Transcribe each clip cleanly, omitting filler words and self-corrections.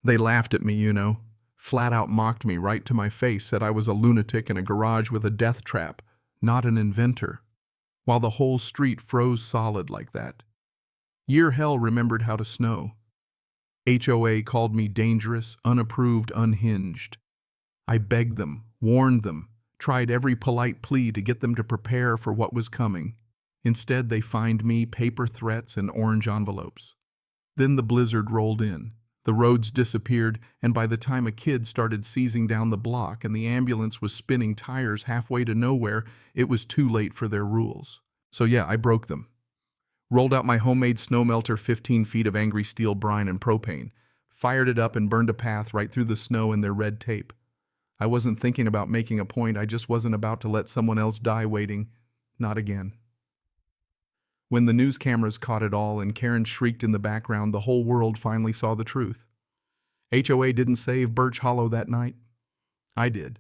They laughed at me, flat out mocked me right to my face, said I was a lunatic in a garage with a death trap, not an inventor, while the whole street froze solid like that. Year hell remembered how to snow. HOA called me dangerous, unapproved, unhinged. I begged them, warned them, tried every polite plea to get them to prepare for what was coming. Instead, they fined me paper threats and orange envelopes. Then the blizzard rolled in. The roads disappeared, and by the time a kid started seizing down the block and the ambulance was spinning tires halfway to nowhere, it was too late for their rules. So yeah, I broke them. Rolled out my homemade snow melter, 15 feet of angry steel brine and propane, fired it up and burned a path right through the snow and their red tape. I wasn't thinking about making a point, I just wasn't about to let someone else die waiting. Not again. When the news cameras caught it all and Karen shrieked in the background, the whole world finally saw the truth. HOA didn't save Birch Hollow that night. I did.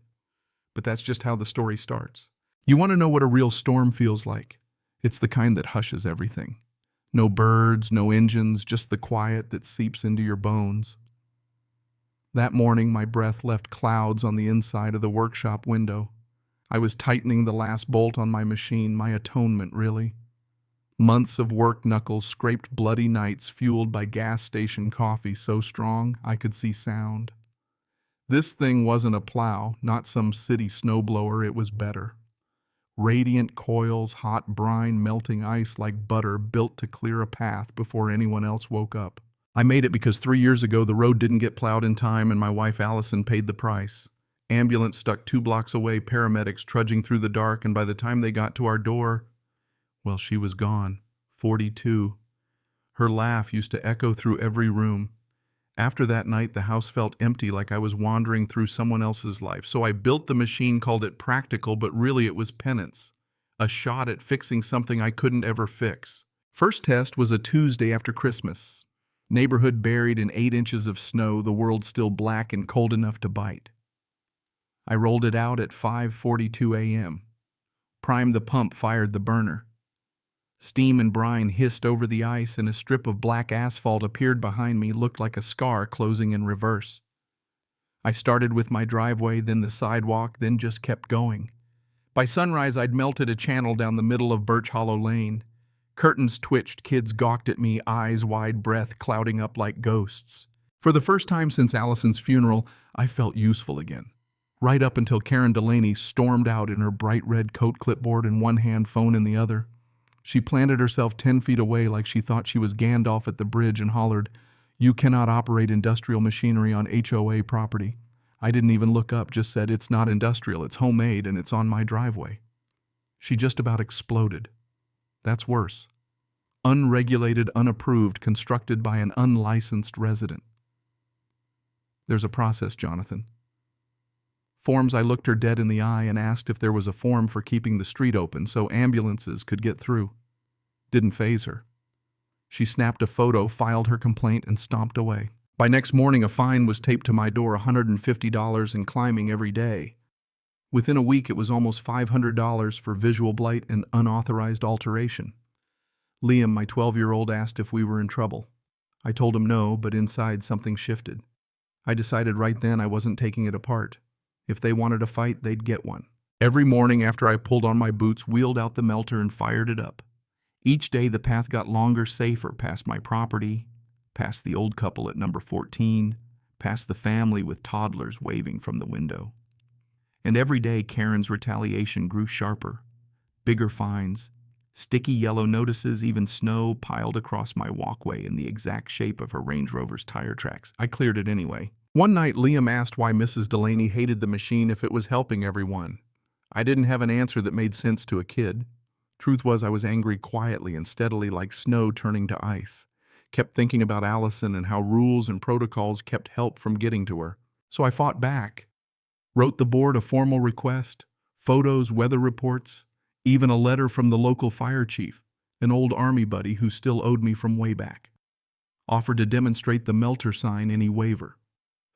But that's just how the story starts. You want to know what a real storm feels like? It's the kind that hushes everything. No birds, no engines, just the quiet that seeps into your bones. That morning, my breath left clouds on the inside of the workshop window. I was tightening the last bolt on my machine, my atonement, really. Months of work knuckles scraped bloody nights fueled by gas station coffee so strong I could see sound. This thing wasn't a plow, not some city snowblower, it was better. Radiant coils, hot brine, melting ice like butter built to clear a path before anyone else woke up. I made it because 3 years ago the road didn't get plowed in time and my wife Allison paid the price. Ambulance stuck 2 blocks away, paramedics trudging through the dark, and by the time they got to our door, well, she was gone, 42. Her laugh used to echo through every room. After that night, the house felt empty, like I was wandering through someone else's life. So I built the machine, called it practical, but really it was penance. A shot at fixing something I couldn't ever fix. First test was a Tuesday after Christmas. Neighborhood buried in 8 inches of snow, the world still black and cold enough to bite. I rolled it out at 5:42 a.m. Primed the pump, fired the burner. Steam and brine hissed over the ice, and a strip of black asphalt appeared behind me, looked like a scar closing in reverse. I started with my driveway, then the sidewalk, then just kept going. By sunrise, I'd melted a channel down the middle of Birch Hollow Lane. Curtains twitched, kids gawked at me, eyes wide, breath clouding up like ghosts. For the first time since Allison's funeral, I felt useful again. Right up until Karen Delaney stormed out in her bright red coat, clipboard in one hand, phone in the other. She planted herself 10 feet away like she thought she was Gandalf at the bridge and hollered, "You cannot operate industrial machinery on HOA property." I didn't even look up, just said, "It's not industrial, it's homemade, and it's on my driveway." She just about exploded. That's worse. Unregulated, unapproved, constructed by an unlicensed resident. There's a process, Jonathan. Forms. I looked her dead in the eye and asked if there was a form for keeping the street open so ambulances could get through. Didn't faze her. She snapped a photo, filed her complaint, and stomped away. By next morning, a fine was taped to my door, $150 and climbing every day. Within a week, it was almost $500 for visual blight and unauthorized alteration. Liam, my 12-year-old, asked if we were in trouble. I told him no, but inside something shifted. I decided right then I wasn't taking it apart. If they wanted a fight, they'd get one. Every morning after I pulled on my boots, wheeled out the melter and fired it up. Each day the path got longer, safer, past my property, past the old couple at number 14, past the family with toddlers waving from the window. And every day Karen's retaliation grew sharper. Bigger fines, sticky yellow notices, even snow piled across my walkway in the exact shape of her Range Rover's tire tracks. I cleared it anyway. One night, Liam asked why Mrs. Delaney hated the machine if it was helping everyone. I didn't have an answer that made sense to a kid. Truth was, I was angry quietly and steadily, like snow turning to ice. Kept thinking about Allison and how rules and protocols kept help from getting to her. So I fought back. Wrote the board a formal request, photos, weather reports, even a letter from the local fire chief, an old army buddy who still owed me from way back. Offered to demonstrate the melter sign any waiver.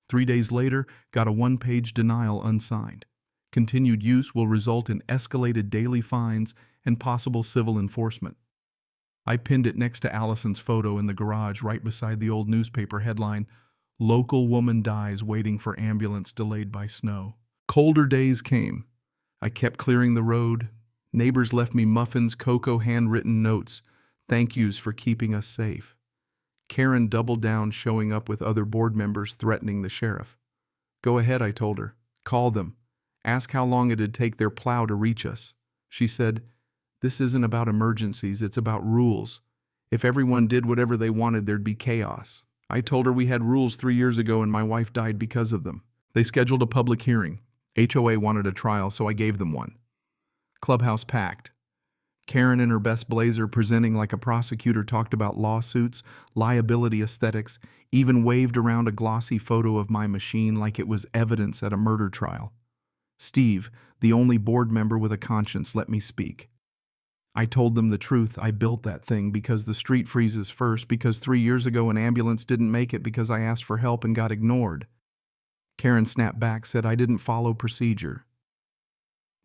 3 days later, got a 1-page denial unsigned. Continued use will result in escalated daily fines and possible civil enforcement. I pinned it next to Allison's photo in the garage right beside the old newspaper headline, Local woman dies waiting for ambulance delayed by snow. Colder days came. I kept clearing the road. Neighbors left me muffins, cocoa, handwritten notes. Thank yous for keeping us safe. Karen doubled down, showing up with other board members threatening the sheriff. Go ahead, I told her. Call them. Ask how long it'd take their plow to reach us. She said, this isn't about emergencies, it's about rules. If everyone did whatever they wanted, there'd be chaos. I told her we had rules 3 years ago and my wife died because of them. They scheduled a public hearing. HOA wanted a trial, so I gave them one. Clubhouse packed. Karen in her best blazer, presenting like a prosecutor, talked about lawsuits, liability aesthetics, even waved around a glossy photo of my machine like it was evidence at a murder trial. Steve, the only board member with a conscience, let me speak. I told them the truth. I built that thing because the street freezes first, because 3 years ago an ambulance didn't make it because I asked for help and got ignored. Karen snapped back, said I didn't follow procedure.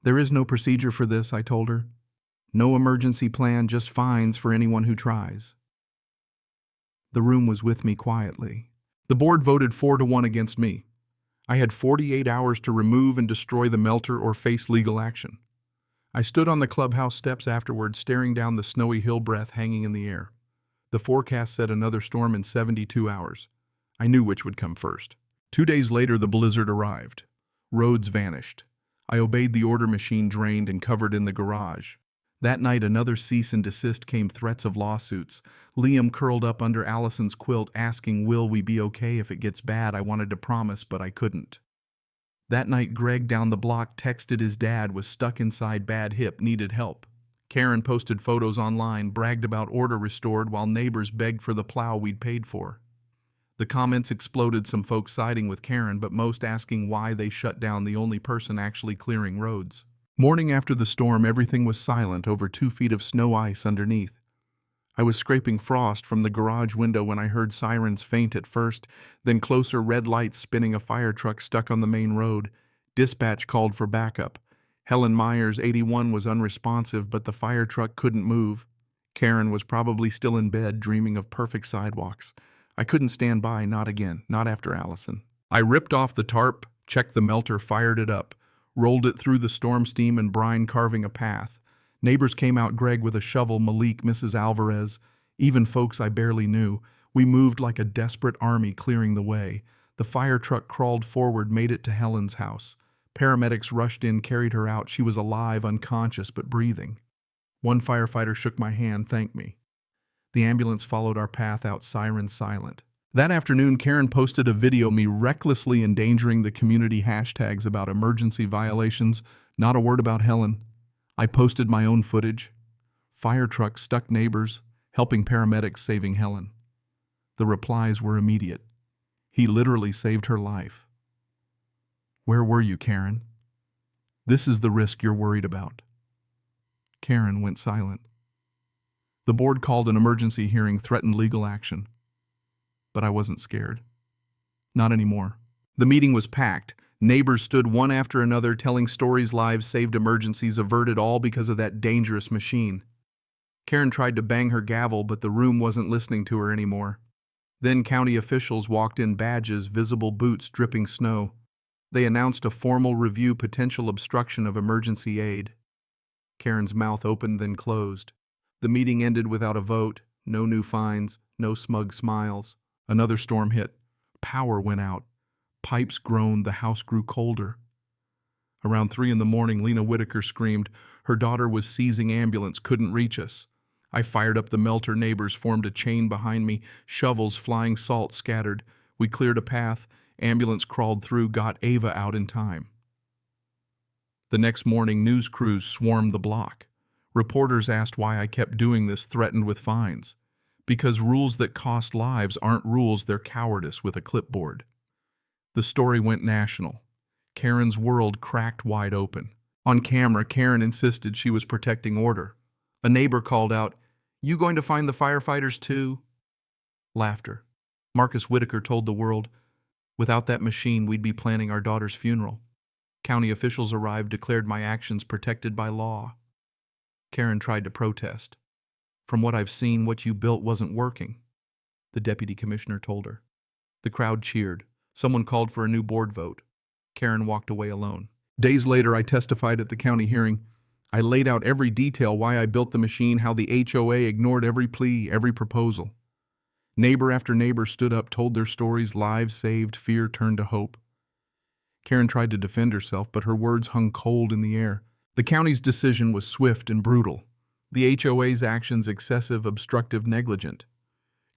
There is no procedure for this, I told her. No emergency plan, just fines for anyone who tries. The room was with me quietly. The board voted 4-1 against me. I had 48 hours to remove and destroy the melter or face legal action. I stood on the clubhouse steps afterward, staring down the snowy hill breath hanging in the air. The forecast said another storm in 72 hours. I knew which would come first. 2 days later, the blizzard arrived. Roads vanished. I obeyed the order, machine drained and covered in the garage. That night, another cease and desist came, threats of lawsuits. Liam curled up under Allison's quilt, asking, will we be okay if it gets bad? I wanted to promise, but I couldn't. That night, Greg down the block texted his dad, was stuck inside, bad hip, needed help. Karen posted photos online, bragged about order restored, while neighbors begged for the plow we'd paid for. The comments exploded, some folks siding with Karen, but most asking why they shut down the only person actually clearing roads. Morning after the storm, everything was silent, over 2 feet of snow ice underneath. I was scraping frost from the garage window when I heard sirens, faint at first, then closer, red lights spinning, a fire truck stuck on the main road. Dispatch called for backup. Helen Myers, 81, was unresponsive, but the fire truck couldn't move. Karen was probably still in bed, dreaming of perfect sidewalks. I couldn't stand by, not again, not after Allison. I ripped off the tarp, checked the melter, fired it up, rolled it through the storm steam and brine, carving a path. Neighbors came out, Greg with a shovel, Malik, Mrs. Alvarez, even folks I barely knew. We moved like a desperate army, clearing the way. The fire truck crawled forward, made it to Helen's house. Paramedics rushed in, carried her out. She was alive, unconscious, but breathing. One firefighter shook my hand, thanked me. The ambulance followed our path out, sirens silent. That afternoon, Karen posted a video, me recklessly endangering the community, hashtags about emergency violations, not a word about Helen. I posted my own footage. Fire truck stuck, neighbors, helping paramedics, saving Helen. The replies were immediate. He literally saved her life. Where were you, Karen? This is the risk you're worried about. Karen went silent. The board called an emergency hearing, threatened legal action. But I wasn't scared. Not anymore. The meeting was packed. Neighbors stood one after another, telling stories, lives saved, emergencies averted, all because of that dangerous machine. Karen tried to bang her gavel, but the room wasn't listening to her anymore. Then county officials walked in, badges, visible boots, dripping snow. They announced a formal review, potential obstruction of emergency aid. Karen's mouth opened, then closed. The meeting ended without a vote, no new fines, no smug smiles. Another storm hit. Power went out. Pipes groaned, the house grew colder. Around 3 in the morning, Lena Whitaker screamed. Her daughter was seizing, ambulance couldn't reach us. I fired up the melter, neighbors formed a chain behind me, shovels, flying salt scattered. We cleared a path, ambulance crawled through, got Ava out in time. The next morning, news crews swarmed the block. Reporters asked why I kept doing this, threatened with fines. Because rules that cost lives aren't rules, they're cowardice with a clipboard. The story went national. Karen's world cracked wide open. On camera, Karen insisted she was protecting order. A neighbor called out, "You going to find the firefighters too?" Laughter. Marcus Whitaker told the world, "Without that machine, we'd be planning our daughter's funeral." County officials arrived, declared my actions protected by law. Karen tried to protest. "From what I've seen, what you built wasn't working," the deputy commissioner told her. The crowd cheered. Someone called for a new board vote. Karen walked away alone. Days later, I testified at the county hearing. I laid out every detail, why I built the machine, how the HOA ignored every plea, every proposal. Neighbor after neighbor stood up, told their stories, lives saved, fear turned to hope. Karen tried to defend herself, but her words hung cold in the air. The county's decision was swift and brutal. The HOA's actions excessive, obstructive, negligent.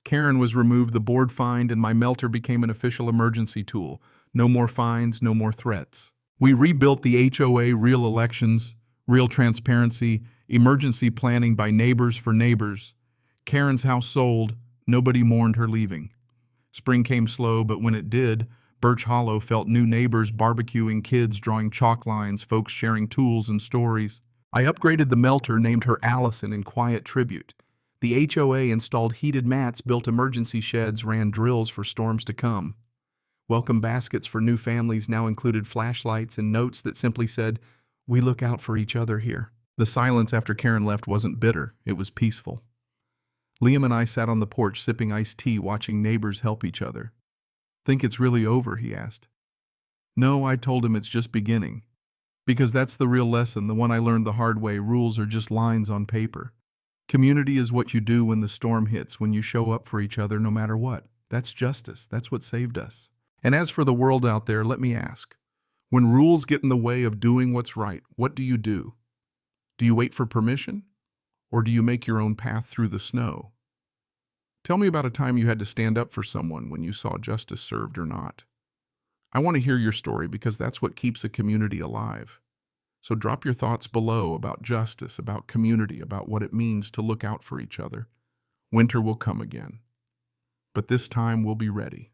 Karen was removed, the board fined, and my melter became an official emergency tool. No more fines, no more threats. We rebuilt the HOA, real elections, real transparency, emergency planning by neighbors for neighbors. Karen's house sold. Nobody mourned her leaving. Spring came slow, but when it did, Birch Hollow felt new neighbors barbecuing, kids drawing chalk lines, folks sharing tools and stories. I upgraded the melter, named her Allison in quiet tribute. The HOA installed heated mats, built emergency sheds, ran drills for storms to come. Welcome baskets for new families now included flashlights and notes that simply said, "We look out for each other here." The silence after Karen left wasn't bitter, it was peaceful. Liam and I sat on the porch sipping iced tea, watching neighbors help each other. "Think it's really over?" he asked. "No," I told him, "it's just beginning." Because that's the real lesson, the one I learned the hard way. Rules are just lines on paper. Community is what you do when the storm hits, when you show up for each other no matter what. That's justice. That's what saved us. And as for the world out there, let me ask, when rules get in the way of doing what's right, what do? Do you wait for permission? Or do you make your own path through the snow? Tell me about a time you had to stand up for someone when you saw justice served or not. I want to hear your story because that's what keeps a community alive. So drop your thoughts below about justice, about community, about what it means to look out for each other. Winter will come again, but this time we'll be ready.